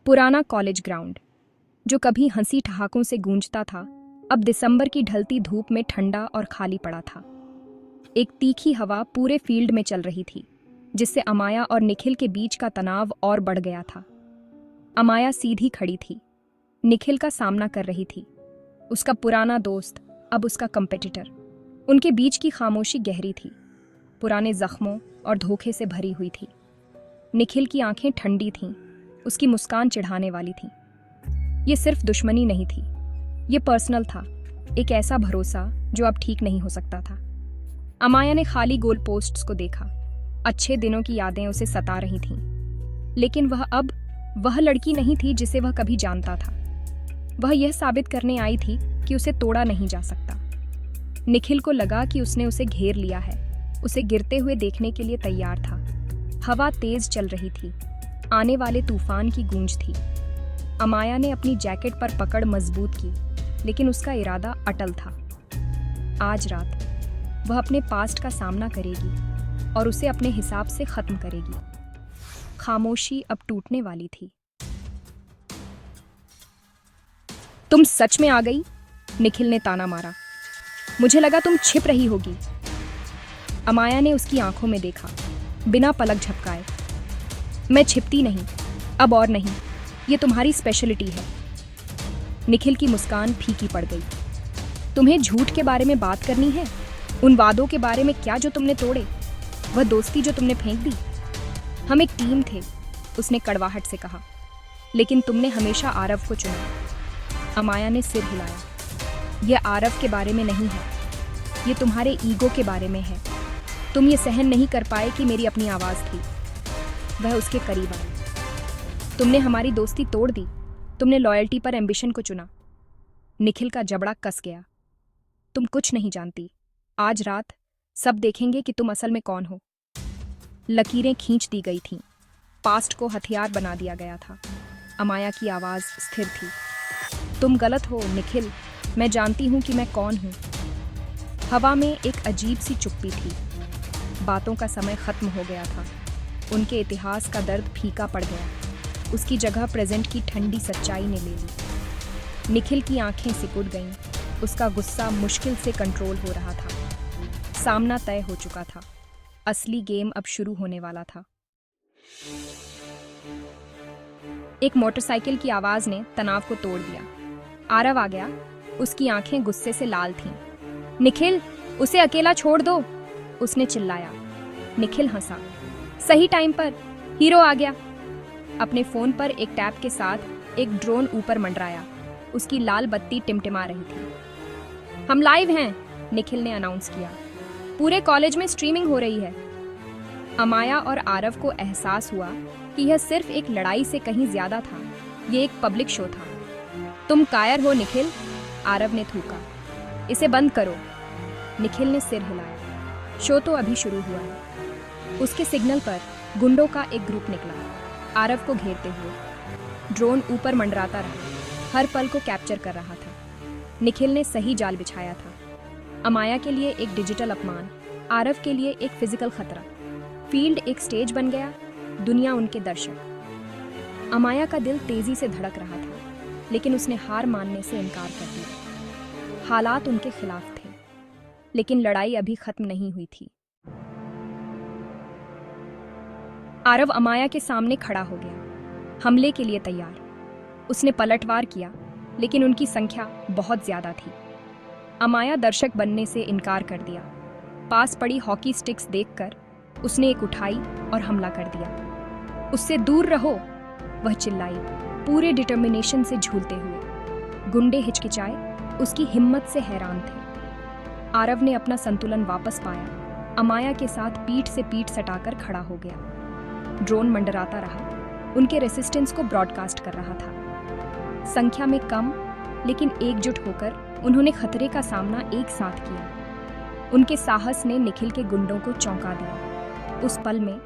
पुराना college ground जो कभी हंसी ठहाकों से गूंजता था, अब दिसंबर की ढलती धूप में ठंडा और खाली पड़ा था। एक तीखी हवा पूरे फील्ड में चल रही थी, जिससे अमाया और निखिल के बीच का तनाव और बढ़ गया था। अमाया सीधी खड़ी थी, निखिल का सामना कर रही थी, उसका पुराना दोस्त, अब उसका कंपेटिटर। उनके बीच की खामोशी गहरी थी, पुराने जख्मों और धोखे से भरी हुई थी। निखिल की आंखें ठंडी थीं, उसकी मुस्कान चिढ़ाने वाली थी। ये सिर्फ दुश्मनी नहीं थी, ये पर्सनल था, एक ऐसा भरोसा जो अब ठीक नहीं हो सकता था। अमाया ने खाली गोल पोस्ट्स को देखा, अच्छे दिनों की यादें उसे सता रही थीं, लेकिन वह अब वह लड़की नहीं थी जिसे वह कभी जानता था। वह यह साबित करने आई थी कि उसे तोड़ा नहीं जा सकता। निखिल को लगा कि उसने उसे घेर लिया है, उसे गिरते हुए देखने के लिए तैयार था। हवा तेज चल रही थी, आने वाले तूफान की गूंज थी। अमाया ने अपनी जैकेट पर पकड़ मजबूत की, लेकिन उसका इरादा अटल था। आज रात वह अपने पास्ट का सामना करेगी और उसे अपने हिसाब से खत्म करेगी। खामोशी अब टूटने वाली थी। तुम सच में आ गई? निखिल ने ताना मारा। मुझे लगा तुम छिप रही होगी। अमाया ने उसकी आंखों में देखा, बिना पलक झपकाए। मैं छिपती नहीं, अब और नहीं, ये तुम्हारी स्पेशलिटी है। निखिल की मुस्कान फीकी पड़ गई। तुम्हें झूठ के बारे में बात करनी है? उन वादों के बारे में क्या जो तुमने तोड़े, वह दोस्ती जो तुमने फेंक दी? हम एक टीम थे, उसने कड़वाहट से कहा, लेकिन तुमने हमेशा आरव को चुना। अमाया ने सिर हिलाया। यह आरव के बारे में नहीं है, ये तुम्हारे ईगो के बारे में है। तुम ये सहन नहीं कर पाए कि मेरी अपनी आवाज़ थी। वह उसके करीब आई। तुमने हमारी दोस्ती तोड़ दी, तुमने लॉयल्टी पर एम्बिशन को चुना। निखिल का जबड़ा कस गया। तुम कुछ नहीं जानती, आज रात सब देखेंगे कि तुम असल में कौन हो। लकीरें खींच दी गई थीं, पास्ट को हथियार बना दिया गया था। अमाया की आवाज़ स्थिर थी। तुम गलत हो निखिल, मैं जानती हूँ कि मैं कौन हूँ। हवा में एक अजीब सी चुप्पी थी। बातों का समय खत्म हो गया था, उनके इतिहास का दर्द फीका पड़ गया। उसकी जगह प्रेजेंट की ठंडी सच्चाई ने ले ली। निखिल की आंखें सिकुड़ गईं, उसका गुस्सा मुश्किल से कंट्रोल हो रहा था। सामना तय हो चुका था, असली गेम अब शुरू होने वाला था। एक मोटरसाइकिल की आवाज ने तनाव को तोड़ दिया। आरव आ गया, उसकी आंखें गुस्से से लाल थीं। निखिल, उसे अकेला छोड़ दो, उसने चिल्लाया। निखिल हंसा। सही टाइम पर, हीरो आ गया। अपने फोन पर एक टैब के साथ एक ड्रोन ऊपर मंडराया, उसकी लाल बत्ती टिमटिमा रही थी। हम लाइव हैं, निखिल ने अनाउंस किया। पूरे कॉलेज में स्ट्रीमिंग हो रही है। अमाया और आरव को एहसास हुआ कि यह सिर्फ एक लड़ाई से कहीं ज्यादा था, ये एक पब्लिक शो था। तुम कायर हो निखिल, आरव ने थूका। इसे बंद करो, निखिल ने सिर हिलाया। शो तो अभी शुरू हुआ है। उसके सिग्नल पर गुंडों का एक ग्रुप निकला, आरव को घेरते हुए। ड्रोन ऊपर मंडराता रहा, हर पल को कैप्चर कर रहा था। निखिल ने सही जाल बिछाया था। अमाया के लिए एक डिजिटल अपमान, आरव के लिए एक फिजिकल खतरा। फील्ड एक स्टेज बन गया, दुनिया उनके दर्शक। अमाया का दिल तेजी से धड़क रहा था, लेकिन उसने हार मानने से इनकार कर दिया। हालात उनके खिलाफ थे, लेकिन लड़ाई अभी खत्म नहीं हुई थी। आरव अमाया के सामने खड़ा हो गया, हमले के लिए तैयार। उसने पलटवार किया, लेकिन उनकी संख्या बहुत ज्यादा थी। अमाया दर्शक बनने से इनकार कर दिया। पास पड़ी हॉकी स्टिक्स देखकर उसने एक उठाई और हमला कर दिया। उससे दूर रहो, वह चिल्लाई, पूरे डिटर्मिनेशन से झूलते हुए। गुंडे हिचकिचाए, उसकी हिम्मत से हैरान थे। आरव ने अपना संतुलन वापस पाया, अमाया के साथ पीठ से पीठ सटाकर खड़ा हो गया। ड्रोन मंडराता रहा, उनके रेसिस्टेंस को ब्रॉडकास्ट कर रहा था। संख्या में कम, लेकिन एकजुट होकर उन्होंने खतरे का सामना एक साथ किया। उनके साहस ने निखिल के गुंडों को चौंका दिया। उस पल में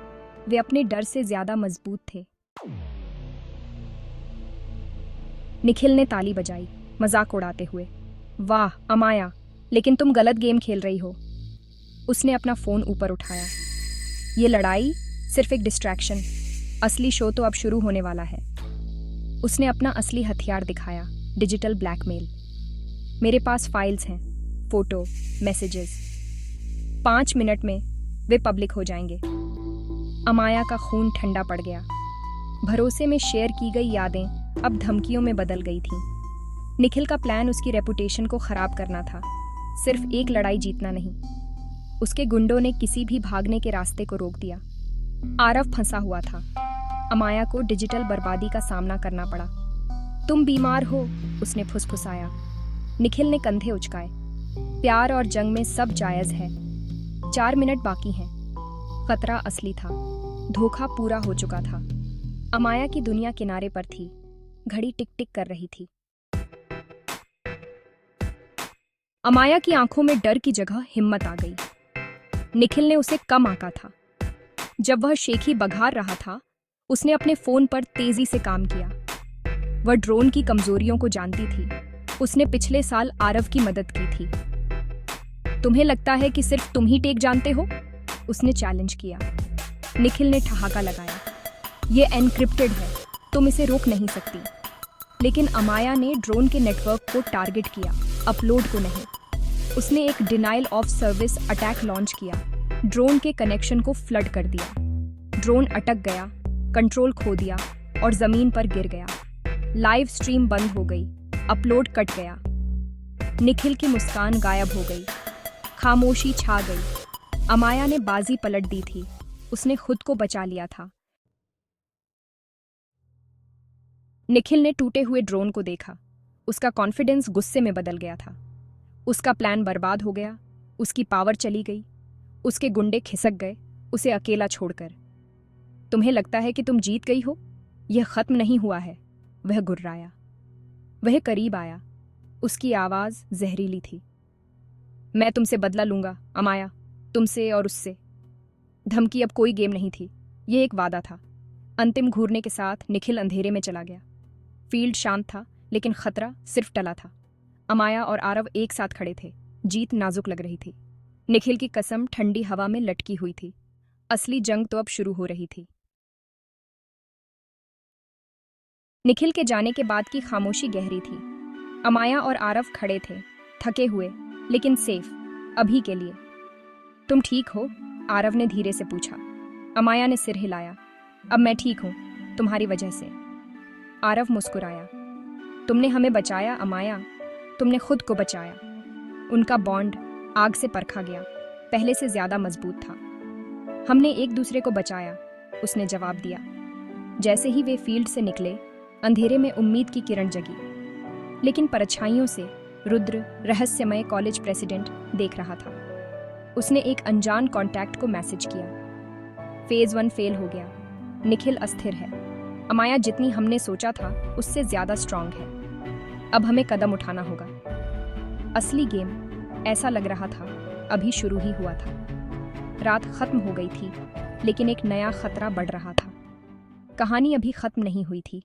वे अपने डर से ज्यादा मजबूत थे। निखिल ने ताली बजाई, मजाक उड़ाते हुए। वाह अमाया, लेकिन तुम गलत गेम खेल रही हो। उसने अपना फोन ऊपर उठाया। ये लड़ाई सिर्फ एक डिस्ट्रैक्शन, असली शो तो अब शुरू होने वाला है। उसने अपना असली हथियार दिखाया, डिजिटल ब्लैकमेल। मेरे पास फाइल्स हैं, फोटो, मैसेजेस। 5 मिनट में वे पब्लिक हो जाएंगे। अमाया का खून ठंडा पड़ गया। भरोसे में शेयर की गई यादें अब धमकियों में बदल गई थीं। निखिल का प्लान उसकी रेपुटेशन को खराब करना था, सिर्फ एक लड़ाई जीतना नहीं। उसके गुंडों ने किसी भी भागने के रास्ते को रोक दिया। आरव फंसा हुआ था। अमाया को डिजिटल बर्बादी का सामना करना पड़ा। तुम बीमार हो, उसने फुसफुसाया। निखिल ने कंधे उचकाए। प्यार और जंग में सब जायज है। 4 मिनट बाकी हैं। खतरा असली था, धोखा पूरा हो चुका था। अमाया की दुनिया किनारे पर थी, घड़ी टिक टिक कर रही थी। अमाया की आंखों में डर की जगह हिम्मत आ गई। निखिल ने उसे कम आंका था। जब वह शेखी बघार रहा था, उसने अपने फोन पर तेजी से काम किया। वह ड्रोन की कमजोरियों को जानती थी। उसने पिछले साल आरव की मदद की थी। तुम्हें लगता है कि सिर्फ तुम ही टेक जानते हो? उसने चैलेंज किया। निखिल ने ठहाका लगाया। ये एनक्रिप्टेड है, तुम इसे रोक नहीं सकती। लेकिन अमाया ने ड्रोन के नेटवर्क को टारगेट किया, अपलोड को नहीं। उसने एक denial of service attack launch किया, ड्रोन के कनेक्शन को फ्लड कर दिया। ड्रोन अटक गया, कंट्रोल खो दिया और जमीन पर गिर गया। लाइव स्ट्रीम बंद हो गई, अपलोड कट गया। निखिल की मुस्कान गायब हो गई। खामोशी छा गई। अमाया ने बाजी पलट दी थी। उसने खुद को बचा लिया था। निखिल ने टूटे हुए ड्रोन को देखा। उसका कॉन्फिडेंस गुस्से में बदल गया था। उसका प्लान बर्बाद हो गया। उसकी पावर चली गई। उसके गुंडे खिसक गए, उसे अकेला छोड़कर। तुम्हें लगता है कि तुम जीत गई हो? यह खत्म नहीं हुआ है। वह गुर्राया। वह करीब आया। उसकी आवाज जहरीली थी। मैं तुमसे बदला लूंगा अमाया, तुमसे और उससे। धमकी अब कोई गेम नहीं थी, यह एक वादा था। अंतिम घूरने के साथ निखिल अंधेरे में चला गया। फील्ड शांत था, लेकिन खतरा सिर्फ टला था। अमाया और आरव एक साथ खड़े थे। जीत नाजुक लग रही थी। निखिल की कसम ठंडी हवा में लटकी हुई थी। असली जंग तो अब शुरू हो रही थी। निखिल के जाने के बाद की खामोशी गहरी थी। अमाया और आरव खड़े थे, थके हुए लेकिन सेफ, अभी के लिए। तुम ठीक हो? आरव ने धीरे से पूछा। अमाया ने सिर हिलाया। अब मैं ठीक हूं, तुम्हारी वजह से। आरव मुस्कुराया। तुमने हमें बचाया अमाया, तुमने खुद को बचाया। उनका बॉन्ड आग से परखा गया, पहले से ज्यादा मजबूत था। हमने एक दूसरे को बचाया, उसने जवाब दिया। जैसे ही वे फील्ड से निकले, अंधेरे में उम्मीद की किरण जगी। लेकिन परछाइयों से रुद्र, रहस्यमय कॉलेज प्रेसिडेंट, देख रहा था। उसने एक अनजान कॉन्टैक्ट को मैसेज किया। फेज 1 फेल हो गया। निखिल अस्थिर है। अमाया जितनी हमने सोचा था उससे ज्यादा स्ट्रांग है। अब हमें कदम उठाना होगा। असली गेम, ऐसा लग रहा था, अभी शुरू ही हुआ था। रात खत्म हो गई थी, लेकिन एक नया खतरा बढ़ रहा था। कहानी अभी खत्म नहीं हुई थी।